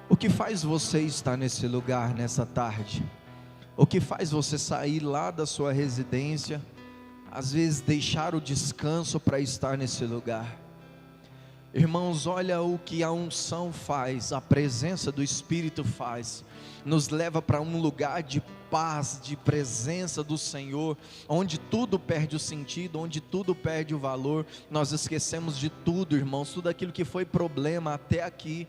O que faz você estar nesse lugar nessa tarde? O que faz você sair lá da sua residência, às vezes deixar o descanso para estar nesse lugar? Irmãos, olha o que a unção faz, a presença do Espírito faz, nos leva para um lugar de paz, de presença do Senhor, onde tudo perde o sentido, onde tudo perde o valor. Nós esquecemos de tudo, irmãos, tudo aquilo que foi problema até aqui,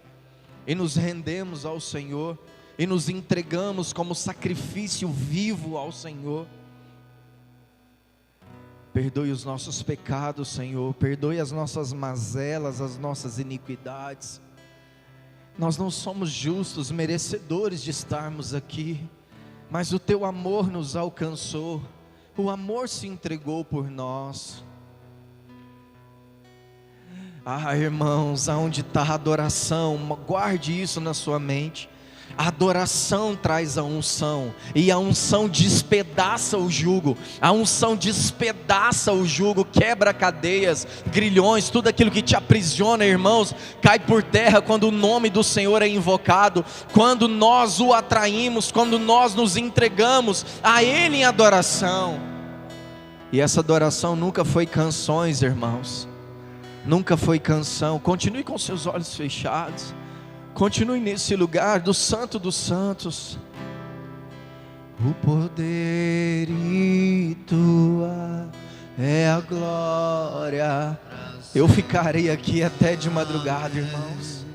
e nos rendemos ao Senhor, e nos entregamos como sacrifício vivo ao Senhor. Perdoe os nossos pecados, Senhor, perdoe as nossas mazelas, as nossas iniquidades. Nós não somos justos, merecedores de estarmos aqui, mas o Teu amor nos alcançou, o amor se entregou por nós. Irmãos, aonde está a adoração, guarde isso na sua mente. A adoração traz a unção, e a unção despedaça o jugo, a unção despedaça o jugo, quebra cadeias, grilhões, tudo aquilo que te aprisiona, irmãos, cai por terra quando o nome do Senhor é invocado, quando nós o atraímos, quando nós nos entregamos a Ele em adoração. E essa adoração nunca foi canções, irmãos, nunca foi canção. Continue com seus olhos fechados, continue nesse lugar do Santo dos Santos. O poder e tua é a glória. Eu ficarei aqui até de madrugada, irmãos.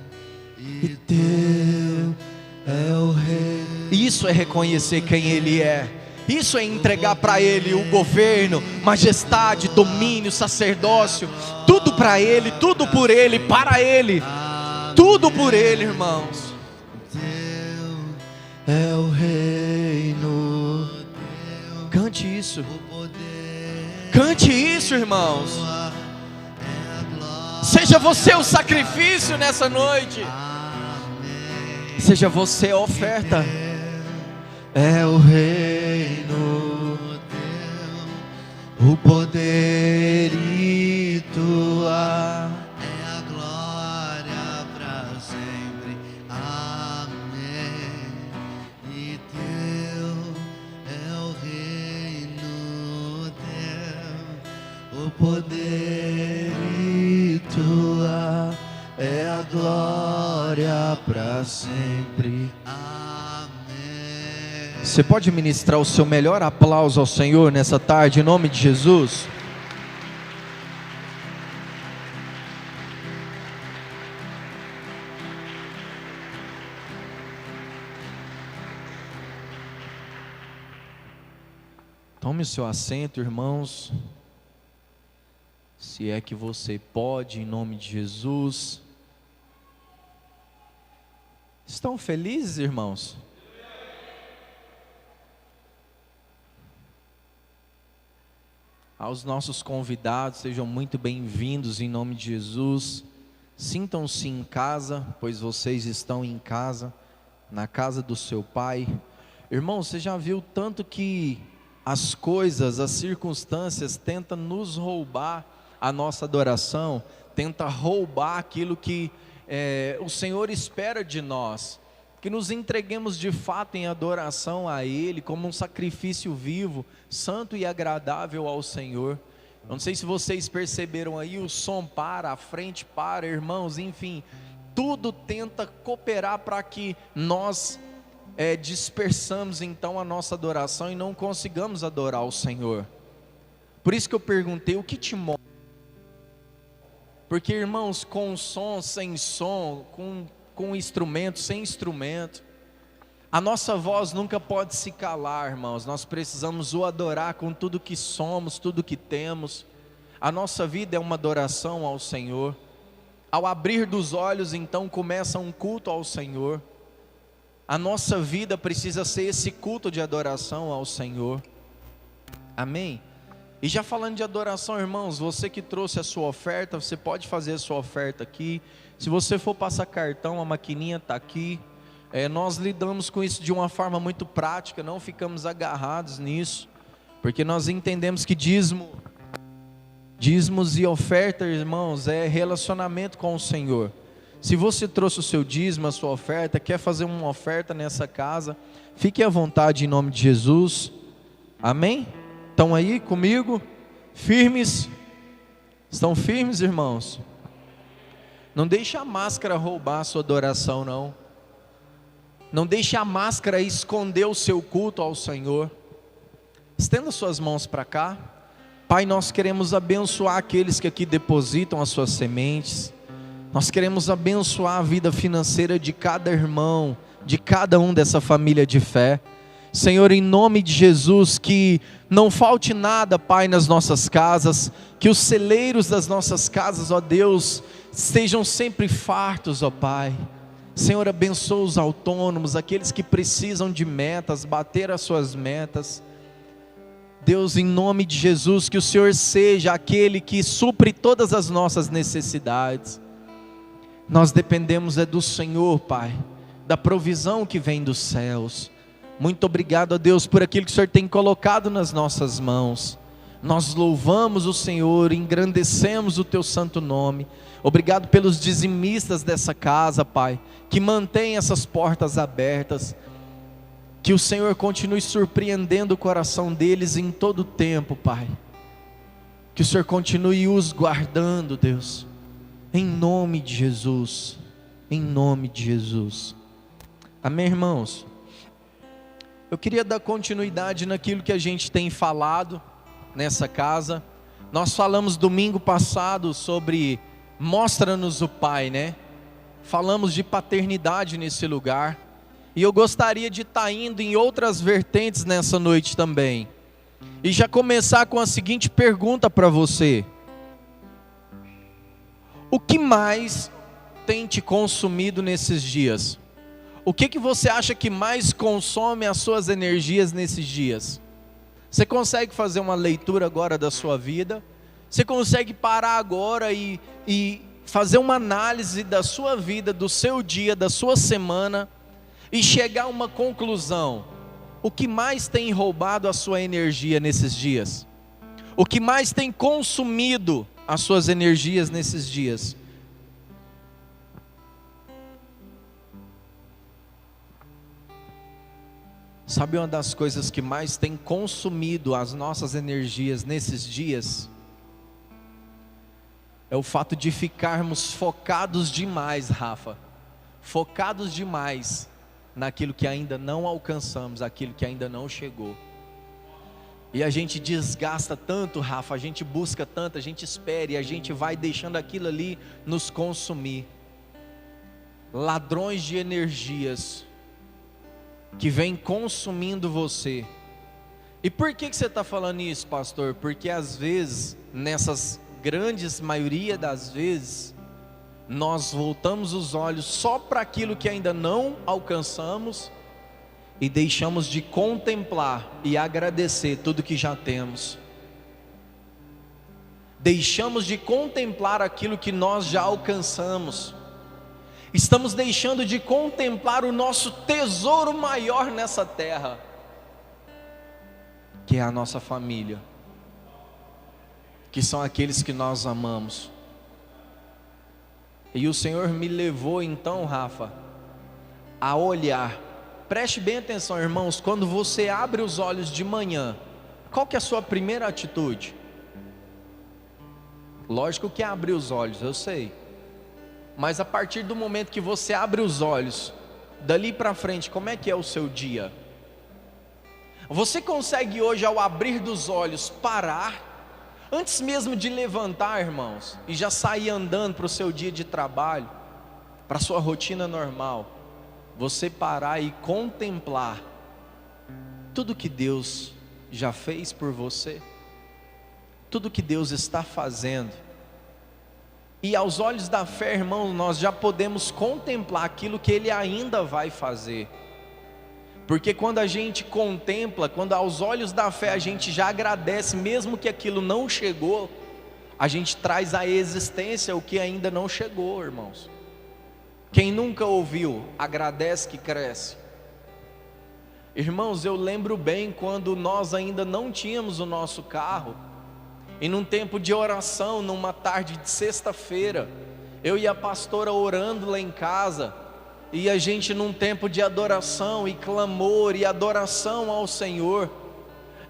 E teu é o Rei. Isso é reconhecer quem Ele é. Isso é entregar para Ele o governo, majestade, domínio, sacerdócio, tudo para Ele, tudo por Ele, para Ele, tudo por Ele, irmãos. Teu é o reino. Cante isso, cante isso, irmãos. Seja você o sacrifício nessa noite, seja você a oferta. É o reino, o poder e tua é a glória para sempre. Amém. E teu é o reino, teu o poder e tua é a glória para sempre. Você pode ministrar o seu melhor aplauso ao Senhor nessa tarde, em nome de Jesus? Tome o seu assento, irmãos. Se é que você pode, em nome de Jesus. Estão felizes, irmãos? Aos nossos convidados, sejam muito bem-vindos em nome de Jesus. Sintam-se em casa, pois vocês estão em casa, na casa do seu Pai. Irmão, você já viu tanto que as coisas, as circunstâncias tentam nos roubar a nossa adoração, tenta roubar aquilo que o Senhor espera de nós, que nos entreguemos de fato em adoração a Ele, como um sacrifício vivo, santo e agradável ao Senhor. Eu não sei se vocês perceberam aí, o som para, a frente para, irmãos, enfim, tudo tenta cooperar para que nós dispersamos então a nossa adoração e não consigamos adorar o Senhor. Por isso que eu perguntei, o que te move? Porque, irmãos, com som, sem som, com instrumento, sem instrumento, a nossa voz nunca pode se calar, irmãos. Nós precisamos o adorar com tudo que somos, tudo que temos. A nossa vida é uma adoração ao Senhor. Ao abrir dos olhos, então, começa um culto ao Senhor. A nossa vida precisa ser esse culto de adoração ao Senhor. Amém? E já falando de adoração, irmãos, você que trouxe a sua oferta, você pode fazer a sua oferta aqui. Se você for passar cartão, a maquininha está aqui. Nós lidamos com isso de uma forma muito prática, não ficamos agarrados nisso, porque nós entendemos que dízimos e oferta, irmãos, é relacionamento com o Senhor. Se você trouxe o seu dízimo, a sua oferta, quer fazer uma oferta nessa casa, fique à vontade em nome de Jesus. Amém? Estão aí comigo? Firmes? Estão firmes, irmãos? Não deixe a máscara roubar a sua adoração, não. Não deixe a máscara esconder o seu culto ao Senhor. Estenda suas mãos para cá. Pai, nós queremos abençoar aqueles que aqui depositam as suas sementes. Nós queremos abençoar a vida financeira de cada irmão, de cada um dessa família de fé. Senhor, em nome de Jesus, que não falte nada, Pai, nas nossas casas, que os celeiros das nossas casas, ó Deus, estejam sempre fartos, ó Pai. Senhor, abençoa os autônomos, aqueles que precisam de metas, bater as suas metas. Deus, em nome de Jesus, que o Senhor seja aquele que supre todas as nossas necessidades. Nós dependemos do Senhor, Pai, da provisão que vem dos céus. Muito obrigado a Deus por aquilo que o Senhor tem colocado nas nossas mãos. Nós louvamos o Senhor, engrandecemos o Teu santo nome. Obrigado pelos dizimistas dessa casa, Pai, que mantém essas portas abertas. Que o Senhor continue surpreendendo o coração deles em todo o tempo, Pai. Que o Senhor continue os guardando, Deus. Em nome de Jesus. Em nome de Jesus. Amém, irmãos? Eu queria dar continuidade naquilo que a gente tem falado nessa casa. Nós falamos domingo passado sobre mostra-nos o Pai, né? Falamos de paternidade nesse lugar. E eu gostaria de estar indo em outras vertentes nessa noite também. E já começar com a seguinte pergunta para você: o que mais tem te consumido nesses dias? O que você acha que mais consome as suas energias nesses dias? Você consegue fazer uma leitura agora da sua vida? Você consegue parar agora e fazer uma análise da sua vida, do seu dia, da sua semana e chegar a uma conclusão? O que mais tem roubado a sua energia nesses dias? O que mais tem consumido as suas energias nesses dias? Sabe uma das coisas que mais tem consumido as nossas energias nesses dias? É o fato de ficarmos focados demais, Rafa. Focados demais naquilo que ainda não alcançamos, aquilo que ainda não chegou. E a gente desgasta tanto, Rafa, a gente busca tanto, a gente espera e a gente vai deixando aquilo ali nos consumir. Ladrões de energias que vem consumindo você. E por que você está falando isso, pastor? Porque às vezes, nessas grandes maioria das vezes, nós voltamos os olhos só para aquilo que ainda não alcançamos e deixamos de contemplar e agradecer tudo que já temos. Deixamos de contemplar aquilo que nós já alcançamos. Estamos deixando de contemplar o nosso tesouro maior nessa terra, que é a nossa família, que são aqueles que nós amamos. E o Senhor me levou então, Rafa, a olhar. Preste bem atenção, irmãos, quando você abre os olhos de manhã, qual que é a sua primeira atitude? Lógico que é abrir os olhos, eu sei. Mas a partir do momento que você abre os olhos, dali para frente, como é que é o seu dia? Você consegue hoje, ao abrir dos olhos, parar, antes mesmo de levantar, irmãos, e já sair andando para o seu dia de trabalho, para a sua rotina normal, você parar e contemplar tudo que Deus já fez por você, tudo que Deus está fazendo. E aos olhos da fé, irmão, nós já podemos contemplar aquilo que Ele ainda vai fazer. Porque quando a gente contempla, quando aos olhos da fé a gente já agradece, mesmo que aquilo não chegou, a gente traz à existência o que ainda não chegou, irmãos. Quem nunca ouviu, agradece que cresce. Irmãos, eu lembro bem quando nós ainda não tínhamos o nosso carro, e num tempo de oração, numa tarde de sexta-feira, Eu e a pastora orando lá em casa, e a gente num tempo de adoração e clamor e adoração ao Senhor,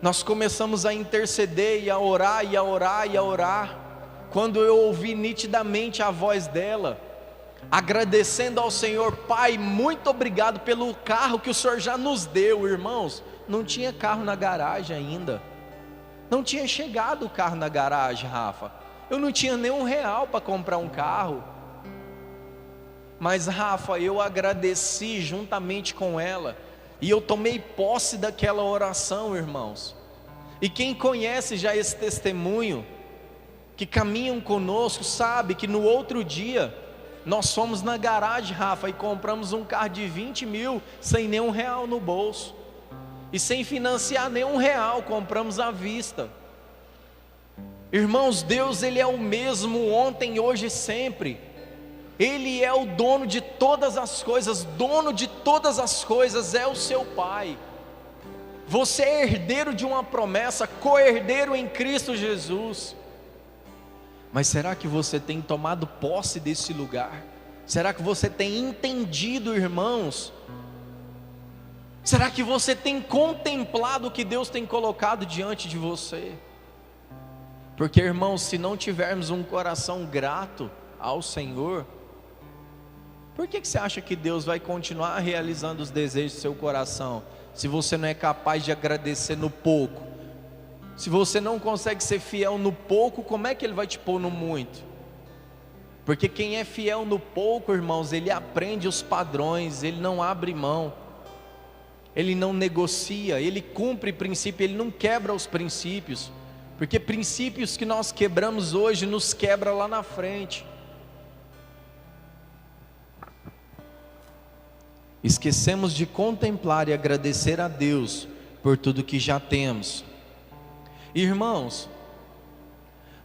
nós começamos a interceder e a orar e a orar e a orar, quando eu ouvi nitidamente a voz dela, agradecendo ao Senhor: Pai, muito obrigado pelo carro que o Senhor já nos deu. Irmãos, não tinha carro na garagem ainda, não tinha chegado o carro na garagem, Rafa, eu não tinha nem R$1 para comprar um carro, mas Rafa, eu agradeci juntamente com ela, e eu tomei posse daquela oração, irmãos. E quem conhece já esse testemunho, que caminham conosco, sabe que no outro dia nós fomos na garagem, Rafa, e compramos um carro de 20 mil, sem nenhum real no bolso, e sem financiar nenhum real, compramos à vista. Irmãos, Deus, Ele é o mesmo ontem, hoje e sempre. Ele é o dono de todas as coisas, dono de todas as coisas é o seu Pai. Você é herdeiro de uma promessa, co-herdeiro em Cristo Jesus. Mas será que você tem tomado posse desse lugar? Será que você tem entendido, irmãos? Será que você tem contemplado o que Deus tem colocado diante de você? Porque, irmãos, se não tivermos um coração grato ao Senhor, por que você acha que Deus vai continuar realizando os desejos do seu coração, se você não é capaz de agradecer no pouco? Se você não consegue ser fiel no pouco, como é que Ele vai te pôr no muito? Porque quem é fiel no pouco, irmãos, ele aprende os padrões, ele não abre mão, ele não negocia, ele cumpre princípio, ele não quebra os princípios, porque princípios que nós quebramos hoje, nos quebra lá na frente. Esquecemos de contemplar e agradecer a Deus por tudo que já temos. Irmãos,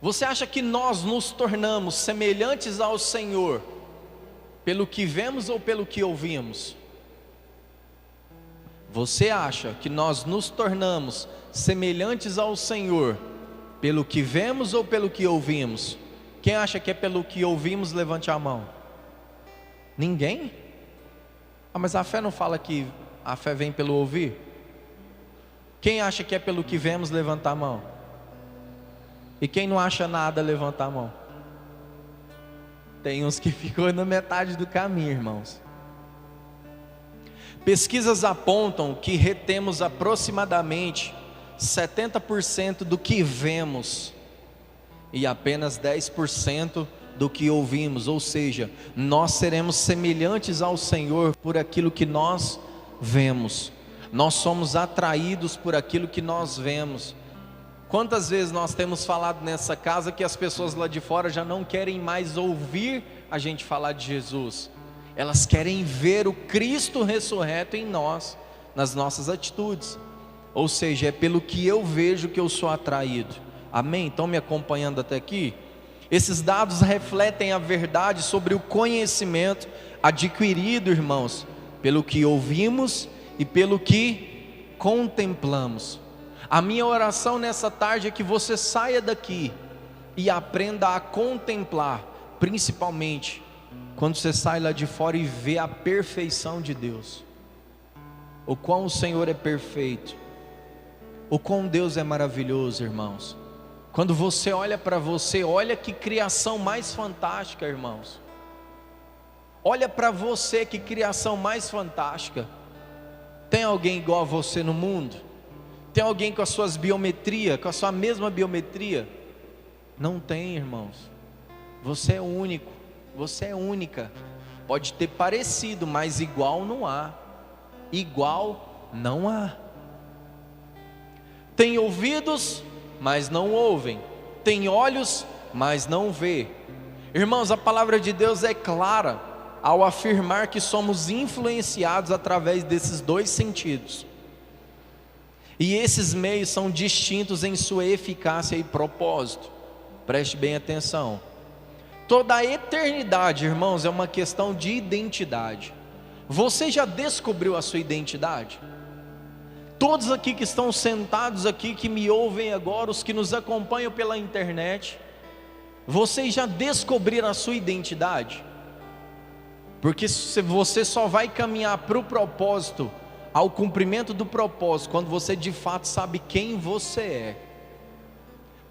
você acha que nós nos tornamos semelhantes ao Senhor pelo que vemos ou pelo que ouvimos? Você acha que nós nos tornamos semelhantes ao Senhor pelo que vemos ou pelo que ouvimos? Quem acha que é pelo que ouvimos, levante a mão. Ninguém? Mas a fé não fala que a fé vem pelo ouvir? Quem acha que é pelo que vemos, levanta a mão. E quem não acha nada, levanta a mão. Tem uns que ficam na metade do caminho, irmãos. Pesquisas apontam que retemos aproximadamente 70% do que vemos e apenas 10% do que ouvimos, ou seja, nós seremos semelhantes ao Senhor por aquilo que nós vemos. Nós somos atraídos por aquilo que nós vemos. Quantas vezes nós temos falado nessa casa que as pessoas lá de fora já não querem mais ouvir a gente falar de Jesus, elas querem ver o Cristo ressurreto em nós, nas nossas atitudes. Ou seja, é pelo que eu vejo que eu sou atraído. Amém? Estão me acompanhando até aqui? Esses dados refletem a verdade sobre o conhecimento adquirido, irmãos, pelo que ouvimos e pelo que contemplamos. A minha oração nessa tarde é que você saia daqui e aprenda a contemplar, principalmente quando você sai lá de fora e vê a perfeição de Deus, o quão o Senhor é perfeito, o quão Deus é maravilhoso, irmãos. Quando você olha para você, olha que criação mais fantástica, irmãos. Olha para você, que criação mais fantástica. Tem alguém igual a você no mundo? Tem alguém com as suas biometrias, com a sua mesma biometria? Não tem, irmãos. Você é único, você é única. Pode ter parecido, mas igual não há. Igual não há. Tem ouvidos, mas não ouvem. Tem olhos, mas não vê. Irmãos, a palavra de Deus é clara ao afirmar que somos influenciados através desses dois sentidos. E esses meios são distintos em sua eficácia e propósito. Preste bem atenção. Toda a eternidade, irmãos, é uma questão de identidade. Você já descobriu a sua identidade? Todos aqui que estão sentados aqui, que me ouvem agora, os que nos acompanham pela internet, Vocês já descobriram a sua identidade? Porque você só vai caminhar para o propósito, ao cumprimento do propósito, quando você de fato sabe quem você é.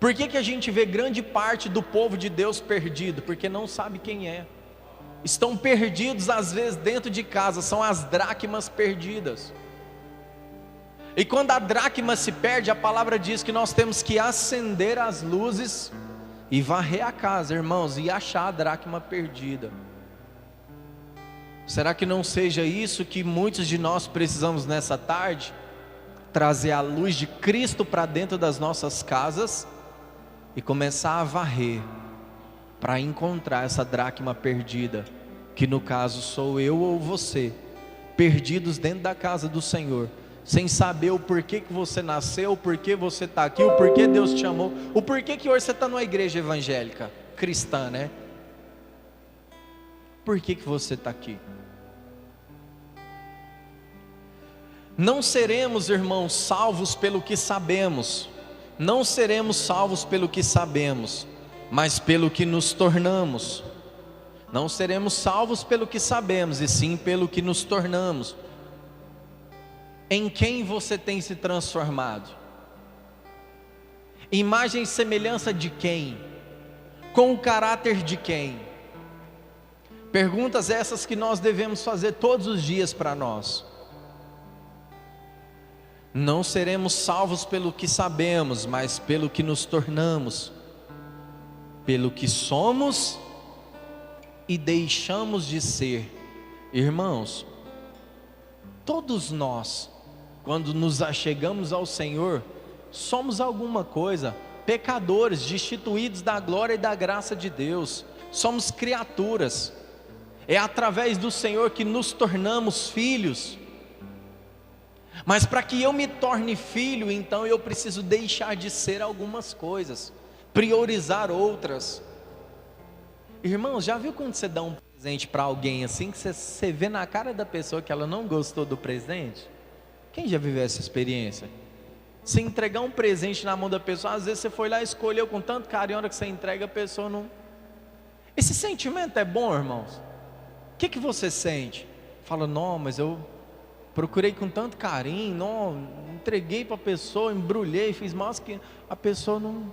Por que a gente vê grande parte do povo de Deus perdido? Porque não sabe quem é. Estão perdidos às vezes dentro de casa, são as dracmas perdidas. E quando a dracma se perde, a palavra diz que nós temos que acender as luzes e varrer a casa, irmãos, e achar a dracma perdida. Será que não seja isso que muitos de nós precisamos nessa tarde? Trazer a luz de Cristo para dentro das nossas casas e começar a varrer para encontrar essa dracma perdida, que no caso sou eu ou você, perdidos dentro da casa do Senhor, sem saber o porquê que você nasceu, o porquê você está aqui, o porquê Deus te chamou, o porquê que hoje você está numa igreja evangélica, cristã, né? Por que você está aqui? Não seremos, irmãos, salvos pelo que sabemos, não seremos salvos pelo que sabemos, mas pelo que nos tornamos. Não seremos salvos pelo que sabemos, e sim pelo que nos tornamos. Em quem você tem se transformado? Imagem e semelhança de quem? Com o caráter de quem? Perguntas essas que nós devemos fazer todos os dias para nós. Não seremos salvos pelo que sabemos, mas pelo que nos tornamos, pelo que somos e deixamos de ser. Irmãos, todos nós, quando nos achegamos ao Senhor, somos alguma coisa, pecadores, destituídos da glória e da graça de Deus, somos criaturas. É através do Senhor que nos tornamos filhos. Mas para que eu me torne filho, então eu preciso deixar de ser algumas coisas, priorizar outras. Irmãos, já viu quando você dá um presente para alguém assim, que você vê na cara da pessoa que ela não gostou do presente? Quem já viveu essa experiência? Você entregar um presente na mão da pessoa, às vezes você foi lá e escolheu com tanto carinho, a hora que você entrega, a pessoa não... Esse sentimento é bom, irmãos? O que você sente? Fala, não, mas eu procurei com tanto carinho, não, entreguei para a pessoa, embrulhei, fiz mais que a pessoa não...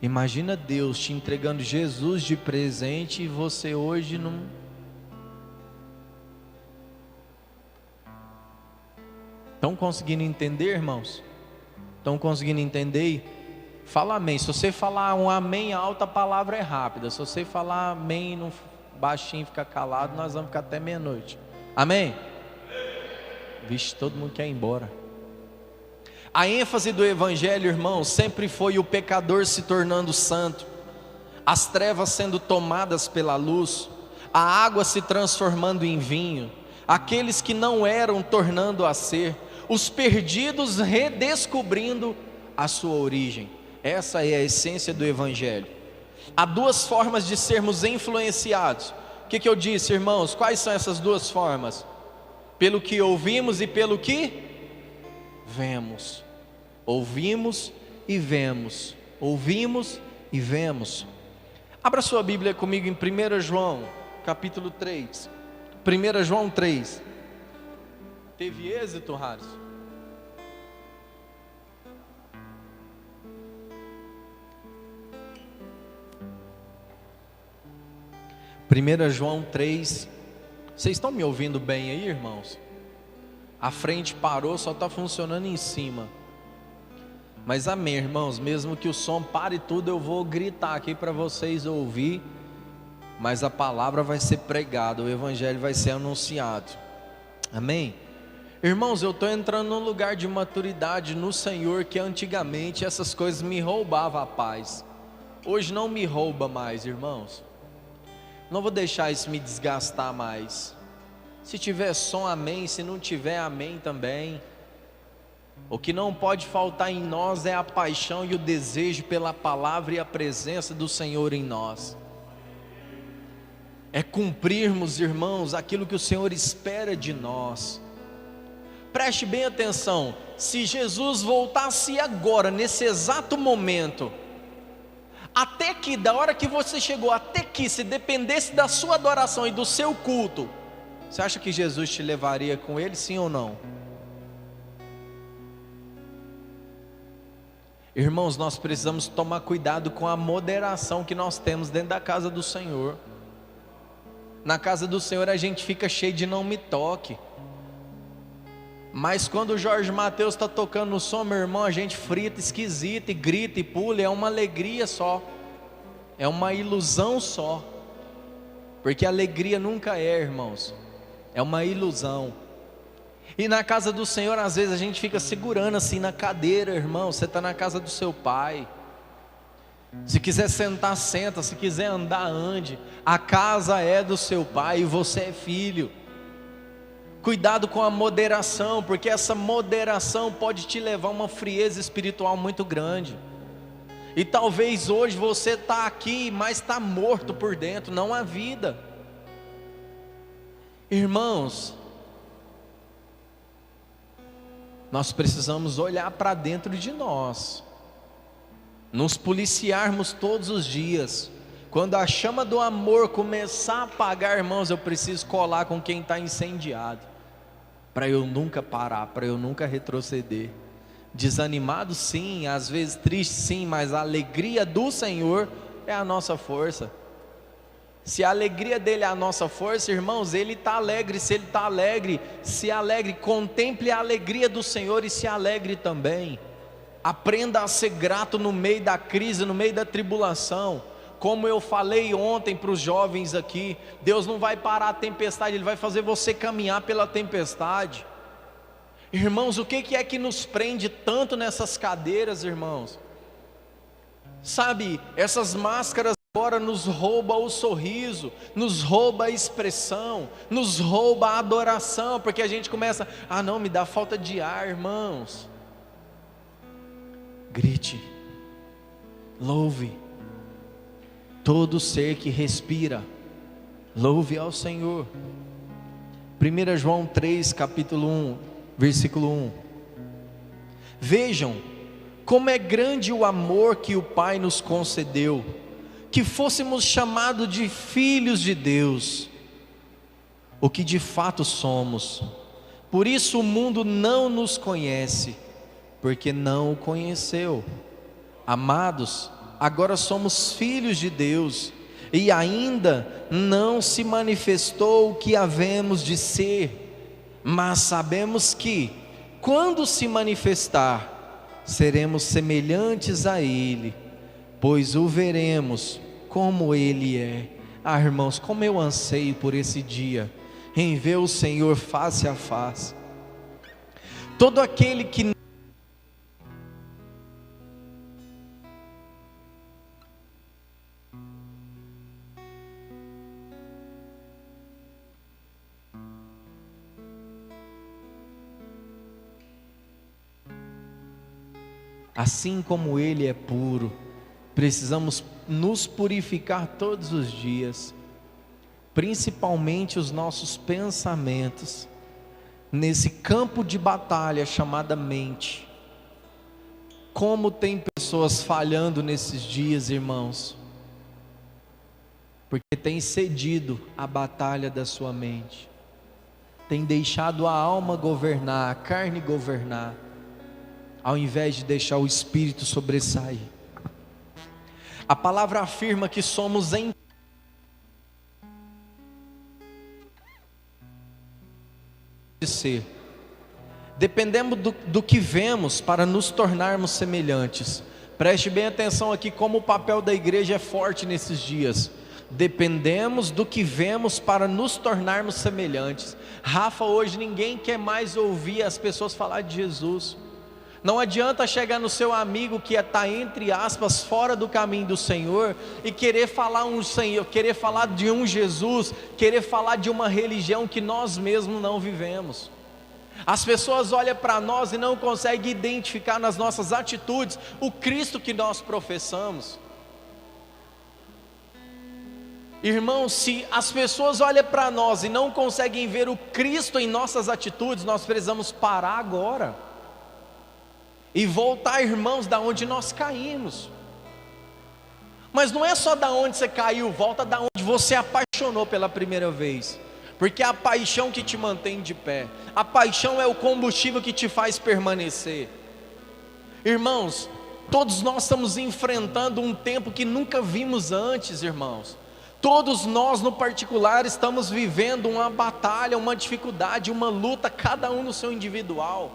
Imagina Deus te entregando Jesus de presente e você hoje não... Estão conseguindo entender, irmãos? Estão conseguindo entender? Fala amém. Se você falar um amém alto, a palavra é rápida. Se você falar amém no baixinho, ficar calado, nós vamos ficar até meia-noite. Amém? Vixe, todo mundo quer ir embora. A ênfase do evangelho, irmão, sempre foi o pecador se tornando santo, as trevas sendo tomadas pela luz, a água se transformando em vinho, aqueles que não eram tornando a ser, os perdidos redescobrindo a sua origem. Essa é a essência do evangelho. Há duas formas de sermos influenciados. O que eu disse, irmãos? Quais são essas duas formas? Pelo que ouvimos e pelo que vemos. Ouvimos e vemos. Ouvimos e vemos. Abra sua Bíblia comigo em 1 João, capítulo 3. 1 João 3. Teve êxito, Harris? Primeira João 3. Vocês estão me ouvindo bem aí, irmãos? A frente parou, só está funcionando em cima. Mas amém, irmãos, mesmo que o som pare tudo, eu vou gritar aqui para vocês ouvir, mas a palavra vai ser pregada, o evangelho vai ser anunciado. Amém? Irmãos, eu estou entrando num lugar de maturidade no Senhor, que antigamente essas coisas me roubavam a paz. Hoje não me rouba mais, irmãos. Não vou deixar isso me desgastar mais. Se tiver som, amém. Se não tiver, amém também. O que não pode faltar em nós é a paixão e o desejo pela palavra e a presença do Senhor em nós. É cumprirmos, irmãos, aquilo que o Senhor espera de nós. Preste bem atenção. Se Jesus voltasse agora, nesse exato momento, Até que, da hora que você chegou, até que, se dependesse da sua adoração e do seu culto, você acha que Jesus te levaria com ele, sim ou não? Irmãos, nós precisamos tomar cuidado com a moderação que nós temos dentro da casa do Senhor. Na casa do Senhor a gente fica cheio de não me toque. Mas quando o Jorge Mateus está tocando no som, meu irmão, a gente frita esquisito e grita e pula, é uma alegria só, é uma ilusão só, porque alegria nunca é, irmãos, é uma ilusão. E na casa do Senhor, às vezes a gente fica segurando assim na cadeira, irmão, você está na casa do seu pai, se quiser sentar, senta, se quiser andar, ande, a casa é do seu pai e você é filho. Cuidado com a moderação, porque essa moderação pode te levar a uma frieza espiritual muito grande. E talvez hoje você está aqui, mas está morto por dentro, não há vida. Irmãos, nós precisamos olhar para dentro de nós, nos policiarmos todos os dias. Quando a chama do amor começar a apagar, irmãos, eu preciso colar com quem está incendiado, para eu nunca parar, para eu nunca retroceder. Desanimado sim, às vezes triste sim, mas a alegria do Senhor é a nossa força. Se a alegria dele é a nossa força, irmãos, ele está alegre. Se ele está alegre, se alegre, contemple a alegria do Senhor e se alegre também. Aprenda a ser grato no meio da crise, no meio da tribulação. Como eu falei ontem para os jovens aqui, Deus não vai parar a tempestade, Ele vai fazer você caminhar pela tempestade. Irmãos, o que é que nos prende tanto nessas cadeiras, irmãos? Sabe, essas máscaras agora nos rouba o sorriso, nos rouba a expressão, nos rouba a adoração, porque a gente começa, não, me dá falta de ar, irmãos. Grite, louve. Todo ser que respira, louve ao Senhor. 1 João 3, capítulo 1, versículo 1. Vejam como é grande o amor que o Pai nos concedeu, que fôssemos chamados de filhos de Deus, o que de fato somos. Por isso o mundo não nos conhece, porque não o conheceu. Amados, agora somos filhos de Deus, e ainda não se manifestou o que havemos de ser, mas sabemos que, quando se manifestar, seremos semelhantes a Ele, pois o veremos como Ele é. Irmãos, como eu anseio por esse dia, em ver o Senhor face a face. Todo aquele que assim como Ele é puro, precisamos nos purificar todos os dias, principalmente os nossos pensamentos, nesse campo de batalha chamada mente. Como tem pessoas falhando nesses dias, irmãos, porque tem cedido à batalha da sua mente, tem deixado a alma governar, a carne governar, ao invés de deixar o Espírito sobressair. A palavra afirma que somos em ser. Dependemos do que vemos para nos tornarmos semelhantes. Preste bem atenção aqui como o papel da igreja é forte nesses dias. Dependemos do que vemos para nos tornarmos semelhantes. Rafa, hoje ninguém quer mais ouvir as pessoas falar de Jesus. Não adianta chegar no seu amigo que está, entre aspas, fora do caminho do Senhor e querer falar um Senhor, querer falar de um Jesus, querer falar de uma religião que nós mesmos não vivemos. As pessoas olham para nós e não conseguem identificar nas nossas atitudes o Cristo que nós professamos. Irmãos, se as pessoas olham para nós e não conseguem ver o Cristo em nossas atitudes, nós precisamos parar agora e voltar, irmãos, da onde nós caímos. Mas não é só da onde você caiu, volta da onde você apaixonou pela primeira vez. Porque é a paixão que te mantém de pé. A paixão é o combustível que te faz permanecer. Irmãos, todos nós estamos enfrentando um tempo que nunca vimos antes, irmãos. Todos nós no particular estamos vivendo uma batalha, uma dificuldade, uma luta, cada um no seu individual.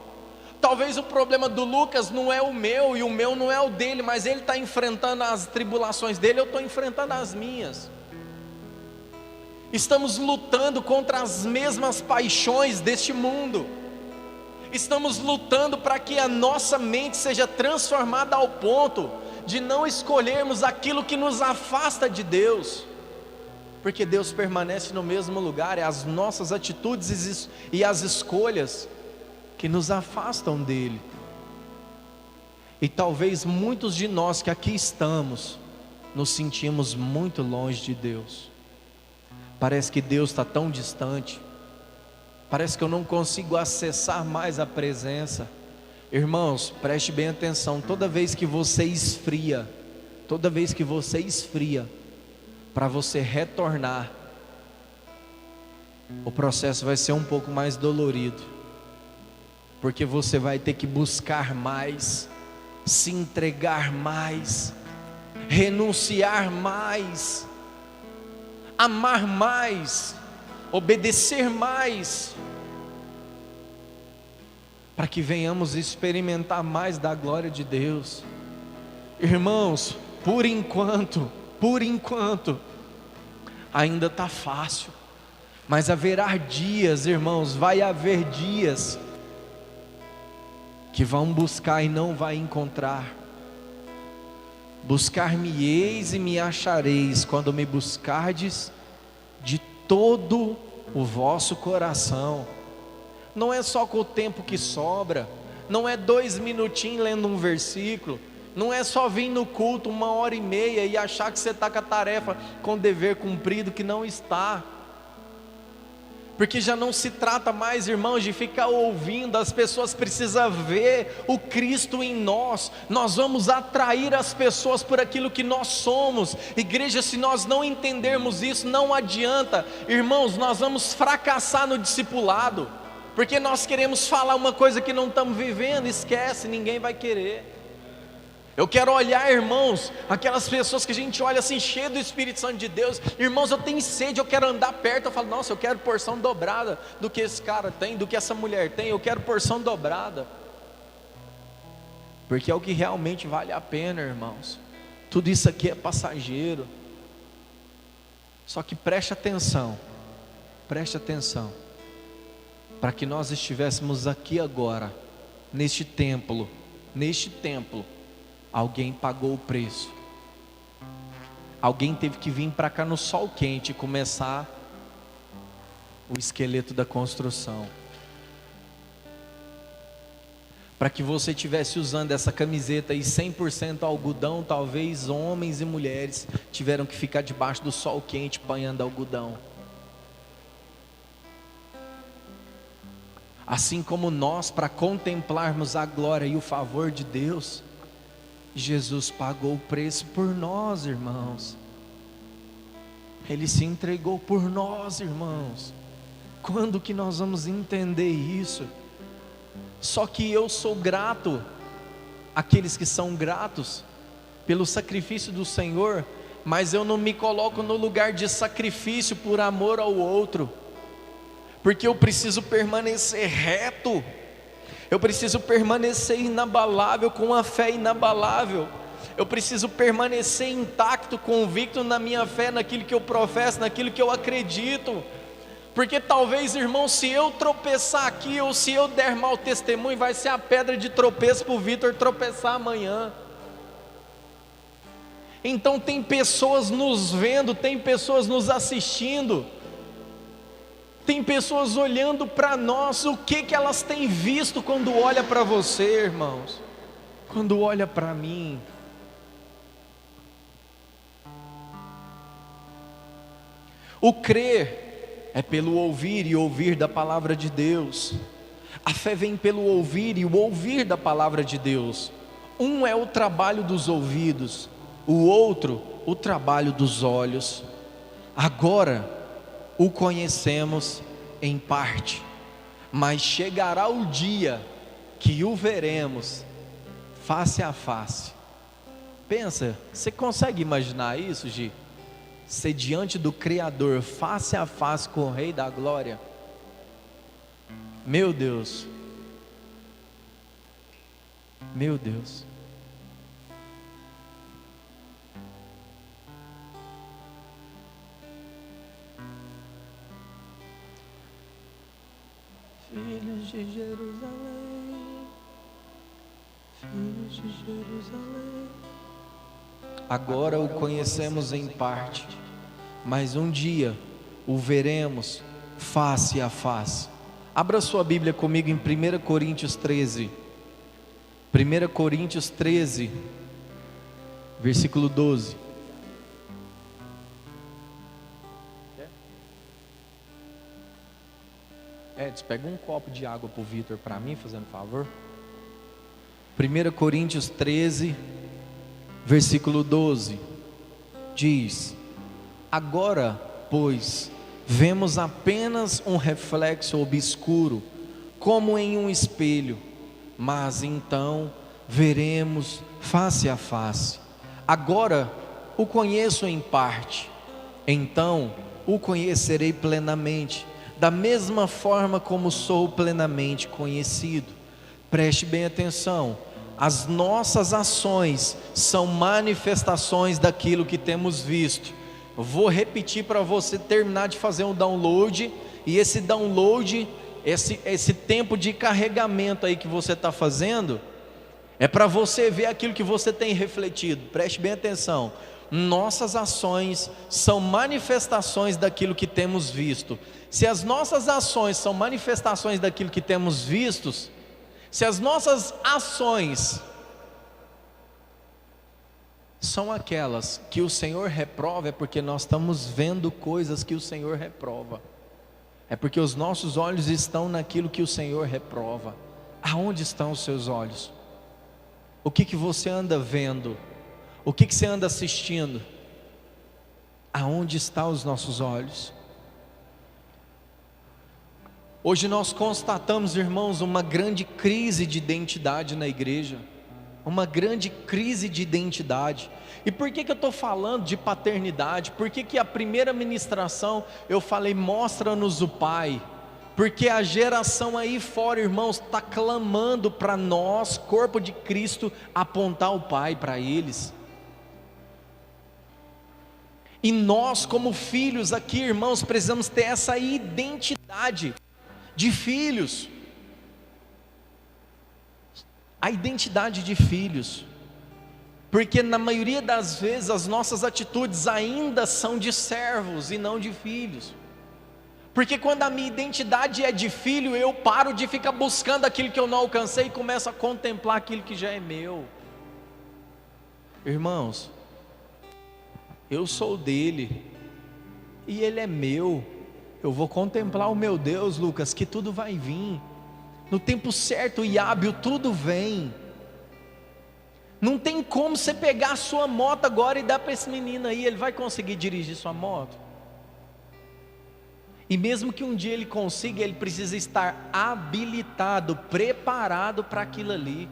Talvez o problema do Lucas não é o meu e o meu não é o dele, mas ele está enfrentando as tribulações dele, eu estou enfrentando as minhas. Estamos lutando contra as mesmas paixões deste mundo. Estamos lutando para que a nossa mente seja transformada ao ponto de não escolhermos aquilo que nos afasta de Deus. Porque Deus permanece no mesmo lugar, é as nossas atitudes e as escolhas que nos afastam dele. E talvez muitos de nós que aqui estamos, nos sentimos muito longe de Deus. Parece que Deus está tão distante, parece que eu não consigo acessar mais a presença. Irmãos, preste bem atenção, toda vez que você esfria, para você retornar, o processo vai ser um pouco mais dolorido, porque você vai ter que buscar mais, se entregar mais, renunciar mais, amar mais, obedecer mais, para que venhamos experimentar mais da glória de Deus. Irmãos, por enquanto, ainda está fácil, mas haverá dias, irmãos, vai haver dias, que vão buscar e não vai encontrar. Buscar-me-eis e me achareis, quando me buscardes de todo o vosso coração. Não é só com o tempo que sobra, não é 2 minutinhos lendo um versículo, não é só vir no culto 1h30 e achar que você está com a tarefa, com o dever cumprido, que não está. Porque já não se trata mais, irmãos, de ficar ouvindo. As pessoas precisam ver o Cristo em nós. Nós vamos atrair as pessoas por aquilo que nós somos. Igreja, se nós não entendermos isso, não adianta. Irmãos, nós vamos fracassar no discipulado, porque nós queremos falar uma coisa que não estamos vivendo. Esquece, ninguém vai querer. Eu quero olhar, irmãos, aquelas pessoas que a gente olha assim, cheio do Espírito Santo de Deus. Irmãos, eu tenho sede, eu quero andar perto. Eu falo, nossa, eu quero porção dobrada do que esse cara tem, do que essa mulher tem. Eu quero porção dobrada, porque é o que realmente vale a pena, irmãos. Tudo isso aqui é passageiro. Só que preste atenção, para que nós estivéssemos aqui agora, neste templo, alguém pagou o preço. Alguém teve que vir para cá no sol quente e começar o esqueleto da construção. Para que você estivesse usando essa camiseta e 100% algodão, talvez homens e mulheres tiveram que ficar debaixo do sol quente apanhando algodão. Assim como nós, para contemplarmos a glória e o favor de Deus, Jesus pagou o preço por nós, irmãos. Ele se entregou por nós, irmãos. Quando que nós vamos entender isso? Só que eu sou grato, aqueles que são gratos pelo sacrifício do Senhor, mas eu não me coloco no lugar de sacrifício por amor ao outro, porque eu preciso permanecer reto. Eu preciso permanecer inabalável, com a fé inabalável. Eu preciso permanecer intacto, convicto na minha fé, naquilo que eu professo, naquilo que eu acredito. Porque talvez, irmão, se eu tropeçar aqui, ou se eu der mau testemunho, vai ser a pedra de tropeço para o Vitor tropeçar amanhã. Então tem pessoas nos vendo, tem pessoas nos assistindo, tem pessoas olhando para nós. O que elas têm visto quando olha para você, irmãos? Quando olha para mim? O crer é pelo ouvir e ouvir da palavra de Deus. A fé vem pelo ouvir e o ouvir da palavra de Deus. Um é o trabalho dos ouvidos, o outro, o trabalho dos olhos. Agora o conhecemos em parte, mas chegará o dia que o veremos face a face. Pensa, você consegue imaginar isso, Gi? Ser diante do Criador, face a face com o Rei da Glória? Meu Deus, meu Deus. Filhos de Jerusalém, filhos de Jerusalém. Agora o conhecemos em parte, mas um dia o veremos face a face. Abra sua Bíblia comigo em 1 Coríntios 13. 1 Coríntios 13, versículo 12. Edson, pega um copo de água para o Vitor, para mim, fazendo favor. 1 Coríntios 13, versículo 12, diz: agora, pois, vemos apenas um reflexo obscuro, como em um espelho, mas então veremos face a face. Agora o conheço em parte, então o conhecerei plenamente, da mesma forma como sou plenamente conhecido. Preste bem atenção. As nossas ações são manifestações daquilo que temos visto. Eu vou repetir para você terminar de fazer um download. E esse download, esse tempo de carregamento aí que você está fazendo, é para você ver aquilo que você tem refletido. Preste bem atenção. Nossas ações são manifestações daquilo que temos visto. Se as nossas ações são manifestações daquilo que temos vistos, se as nossas ações são aquelas que o Senhor reprova, é porque nós estamos vendo coisas que o Senhor reprova. É porque os nossos olhos estão naquilo que o Senhor reprova. Aonde estão os seus olhos? O que você anda vendo? O que você anda assistindo? Aonde estão os nossos olhos? Hoje nós constatamos, irmãos, uma grande crise de identidade na igreja. Uma grande crise de identidade. E por que eu estou falando de paternidade? Por que a primeira ministração eu falei, mostra-nos o Pai? Porque a geração aí fora, irmãos, está clamando para nós, corpo de Cristo, apontar o Pai para eles. E nós, como filhos aqui, irmãos, precisamos ter essa identidade de filhos. A identidade de filhos. Porque na maioria das vezes as nossas atitudes ainda são de servos e não de filhos. Porque quando a minha identidade é de filho, eu paro de ficar buscando aquilo que eu não alcancei e começo a contemplar aquilo que já é meu. Irmãos, eu sou dele e ele é meu. Eu vou contemplar o meu Deus, Lucas, que tudo vai vir no tempo certo e hábil, tudo vem. Não tem como você pegar a sua moto agora e dar para esse menino aí, ele vai conseguir dirigir sua moto? E mesmo que um dia ele consiga, ele precisa estar habilitado, preparado para aquilo ali.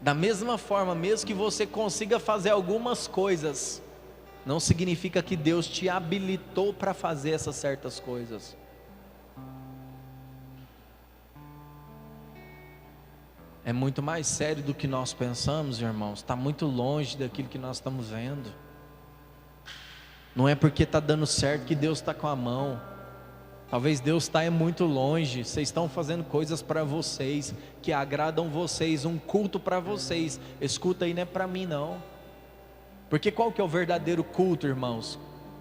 Da mesma forma, mesmo que você consiga fazer algumas coisas, não significa que Deus te habilitou para fazer essas certas coisas. É muito mais sério do que nós pensamos, irmãos. Está muito longe daquilo que nós estamos vendo. Não é porque está dando certo que Deus está com a mão. Talvez Deus está muito longe. Vocês estão fazendo coisas para vocês, que agradam vocês, um culto para vocês. Escuta aí, não é para mim não. Porque qual que é o verdadeiro culto, irmãos?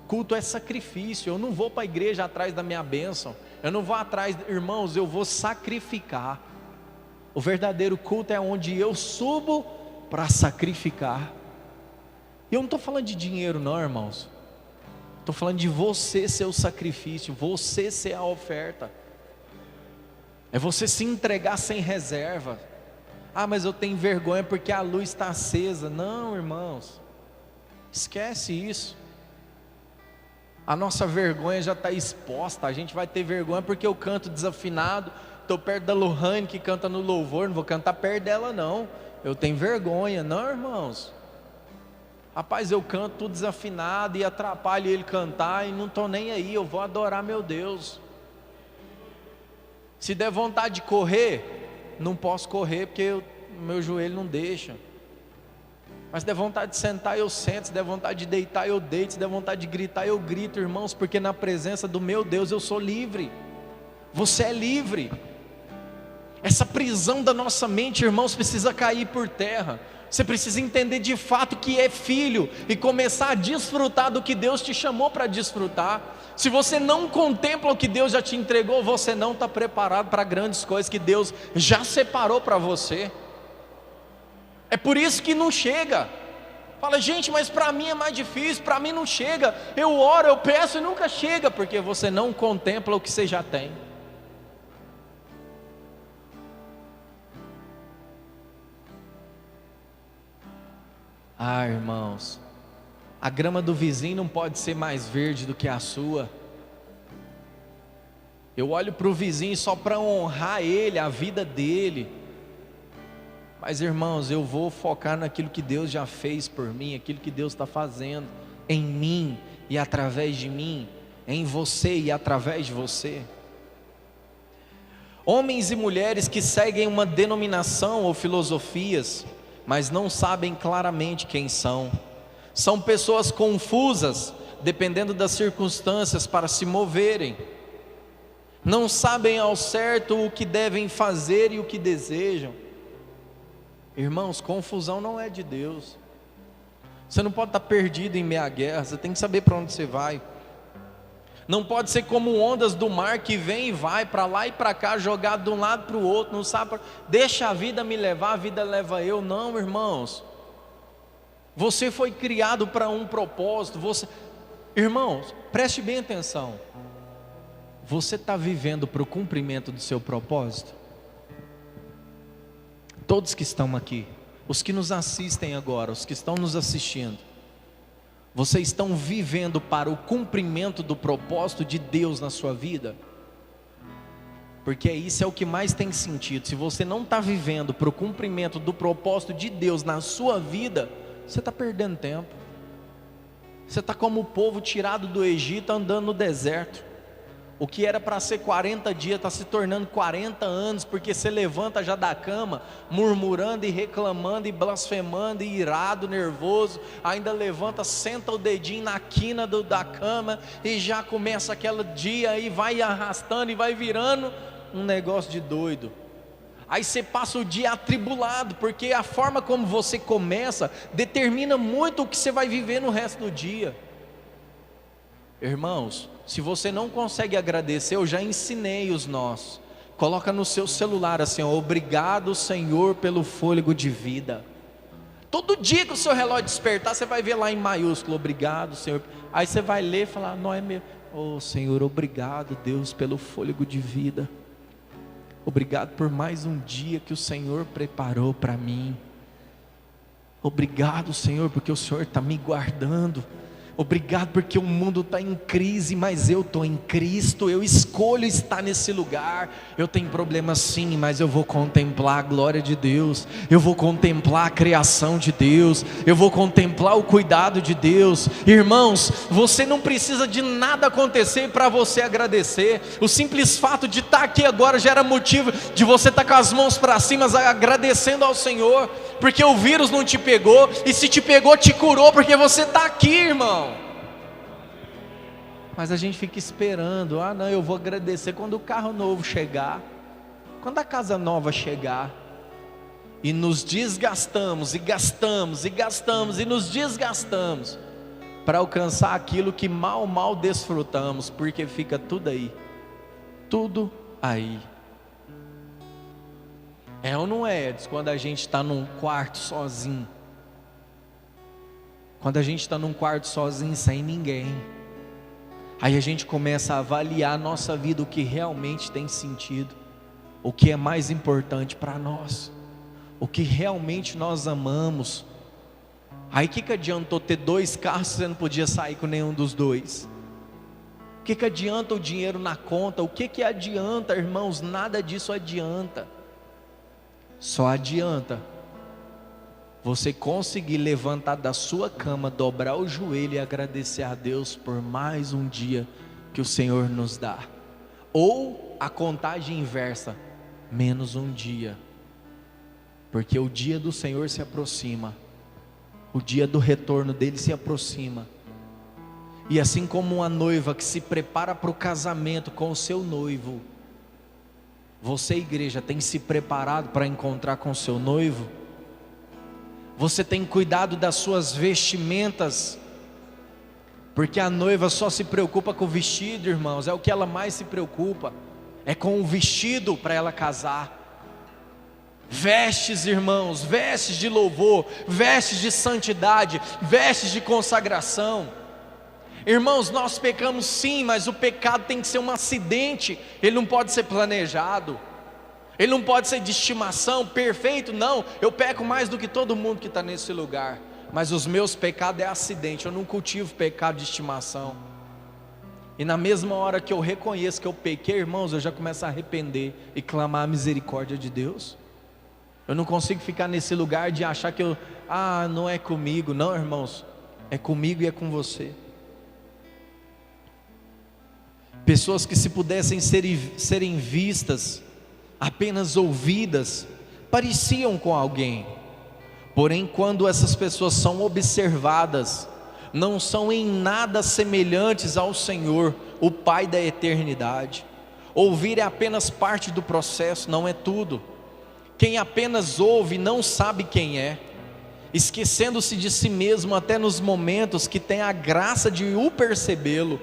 Culto é sacrifício. Eu não vou para a igreja atrás da minha bênção. Eu não vou atrás, irmãos, eu vou sacrificar. O verdadeiro culto é onde eu subo para sacrificar. E eu não estou falando de dinheiro não, irmãos. Estou falando de você ser o sacrifício, você ser a oferta. É você se entregar sem reserva. Ah, mas eu tenho vergonha porque a luz está acesa. Não, irmãos, esquece isso. A nossa vergonha já está exposta. A gente vai ter vergonha porque eu canto desafinado. Estou perto da Lohane que canta no louvor. Não vou cantar perto dela não. Eu tenho vergonha. Não, irmãos. Rapaz, eu canto tudo desafinado e atrapalho ele cantar e não estou nem aí. Eu vou adorar meu Deus. Se der vontade de correr, não posso correr porque meu joelho não deixa. Mas se der vontade de sentar, eu sento. Se der vontade de deitar, eu deito. Se der vontade de gritar, eu grito, irmãos. Porque na presença do meu Deus eu sou livre. Você é livre. Essa prisão da nossa mente, irmãos, precisa cair por terra. Você precisa entender de fato que é filho e começar a desfrutar do que Deus te chamou para desfrutar. Se você não contempla o que Deus já te entregou, você não está preparado para grandes coisas que Deus já separou para você. É por isso que não chega. Fala, gente, mas para mim é mais difícil, para mim não chega. Eu oro, eu peço e nunca chega, porque você não contempla o que você já tem. Ah, irmãos, a grama do vizinho não pode ser mais verde do que a sua. Eu olho para o vizinho só para honrar ele, a vida dele. Mas irmãos, eu vou focar naquilo que Deus já fez por mim, aquilo que Deus está fazendo em mim e através de mim, em você e através de você. Homens e mulheres que seguem uma denominação ou filosofias, mas não sabem claramente quem são. São pessoas confusas, dependendo das circunstâncias para se moverem. Não sabem ao certo o que devem fazer e o que desejam. Irmãos, confusão não é de Deus. Você não pode estar perdido em meia guerra. Você tem que saber para onde você vai. Não pode ser como ondas do mar que vem e vai para lá e para cá, jogado de um lado para o outro. Não sabe, deixa a vida me levar, a vida leva eu. Não, irmãos. Você foi criado para um propósito. Irmãos, preste bem atenção. Você está vivendo para o cumprimento do seu propósito? Todos que estão aqui, os que nos assistem agora, os que estão nos assistindo, vocês estão vivendo para o cumprimento do propósito de Deus na sua vida? Porque isso é o que mais tem sentido. Se você não está vivendo para o cumprimento do propósito de Deus na sua vida, você está perdendo tempo. Você está como o povo tirado do Egito andando no deserto. O que era para ser 40 dias está se tornando 40 anos, porque você levanta já da cama, murmurando e reclamando e blasfemando e irado, nervoso, ainda levanta, senta o dedinho na quina da cama e já começa aquele dia e vai arrastando e vai virando um negócio de doido. Aí você passa o dia atribulado, porque a forma como você começa determina muito o que você vai viver no resto do dia. Irmãos, se você não consegue agradecer, eu já ensinei os nossos. Coloca no seu celular assim, ó, obrigado Senhor pelo fôlego de vida. Todo dia que o seu relógio despertar, você vai ver lá em maiúsculo, obrigado Senhor. Aí você vai ler e falar, não é meu. Oh Senhor, obrigado Deus pelo fôlego de vida. Obrigado por mais um dia que o Senhor preparou para mim. Obrigado Senhor, porque o Senhor está me guardando. Obrigado porque o mundo está em crise, mas eu estou em Cristo, eu escolho estar nesse lugar. Eu tenho problemas sim, mas eu vou contemplar a glória de Deus, eu vou contemplar a criação de Deus, eu vou contemplar o cuidado de Deus. Irmãos, você não precisa de nada acontecer para você agradecer. O simples fato de estar aqui agora já era motivo de você estar com as mãos para cima, agradecendo ao Senhor, porque o vírus não te pegou, e se te pegou, te curou, porque você está aqui, irmão. Mas a gente fica esperando, não, eu vou agradecer quando o carro novo chegar, quando a casa nova chegar, e nos desgastamos, e gastamos, e gastamos, e nos desgastamos, para alcançar aquilo que mal desfrutamos, porque fica tudo aí, tudo aí. É ou não é, Edson, quando a gente está num quarto sozinho, quando a gente está num quarto sozinho, sem ninguém, aí a gente começa a avaliar a nossa vida, o que realmente tem sentido, o que é mais importante para nós, o que realmente nós amamos. Aí o que adiantou ter 2 carros se você não podia sair com nenhum dos 2? O que adianta o dinheiro na conta? O que adianta, irmãos? Nada disso adianta. Só adianta você conseguir levantar da sua cama, dobrar o joelho e agradecer a Deus por mais um dia que o Senhor nos dá. Ou a contagem inversa, menos um dia, porque o dia do Senhor se aproxima, o dia do retorno dele se aproxima. E assim como uma noiva que se prepara para o casamento com o seu noivo, você, igreja, tem se preparado para encontrar com o seu noivo? Você tem cuidado das suas vestimentas? Porque a noiva só se preocupa com o vestido, irmãos, é o que ela mais se preocupa, é com o vestido para ela casar. Vestes, irmãos, vestes de louvor, vestes de santidade, vestes de consagração. Irmãos, nós pecamos sim, mas o pecado tem que ser um acidente, ele não pode ser planejado, ele não pode ser de estimação, perfeito, não. Eu peco mais do que todo mundo que está nesse lugar, mas os meus pecados é acidente, eu não cultivo pecado de estimação. E na mesma hora que eu reconheço que eu pequei, irmãos, eu já começo a arrepender e clamar a misericórdia de Deus. Eu não consigo ficar nesse lugar de achar que não é comigo. Não, irmãos, é comigo e é com você. Pessoas que, se pudessem serem vistas, apenas ouvidas, pareciam com alguém. Porém, quando essas pessoas são observadas, não são em nada semelhantes ao Senhor, o Pai da eternidade. Ouvir é apenas parte do processo, não é tudo. Quem apenas ouve não sabe quem é, esquecendo-se de si mesmo até nos momentos que tem a graça de o percebê-lo.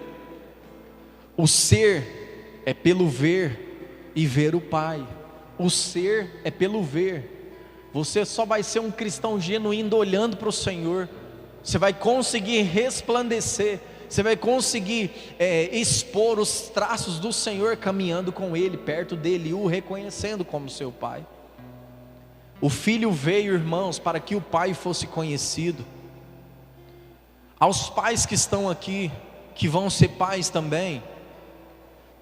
O ser é pelo ver e ver o Pai. O ser é pelo ver. Você só vai ser um cristão genuíno olhando para o Senhor. Você vai conseguir resplandecer, você vai conseguir expor os traços do Senhor, caminhando com Ele, perto dEle, e o reconhecendo como seu Pai. O Filho veio, irmãos, para que o Pai fosse conhecido. Aos pais que estão aqui, que vão ser pais também,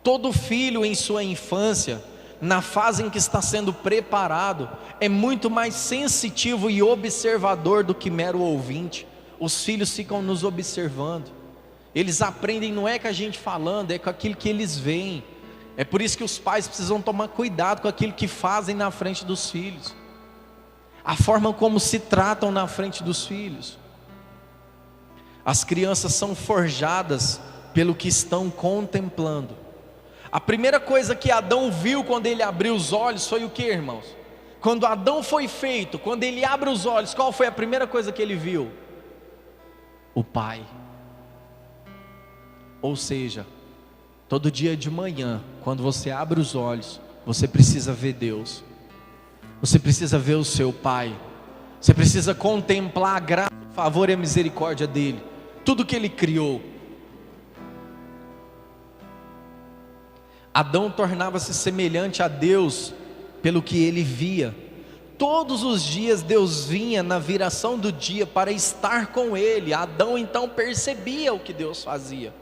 todo filho em sua infância, na fase em que está sendo preparado, é muito mais sensitivo e observador do que mero ouvinte. Os filhos ficam nos observando, eles aprendem, não é com a gente falando, é com aquilo que eles veem. É por isso que os pais precisam tomar cuidado com aquilo que fazem na frente dos filhos, a forma como se tratam na frente dos filhos. As crianças são forjadas pelo que estão contemplando. A primeira coisa que Adão viu quando ele abriu os olhos foi o que, irmãos? Quando Adão foi feito, quando ele abre os olhos, qual foi a primeira coisa que ele viu? O Pai. Ou seja, todo dia de manhã, quando você abre os olhos, você precisa ver Deus, você precisa ver o seu Pai, você precisa contemplar a graça, o favor e a misericórdia dEle, tudo que Ele criou. Adão tornava-se semelhante a Deus pelo que ele via. Todos os dias Deus vinha na viração do dia para estar com ele. Adão então percebia o que Deus fazia.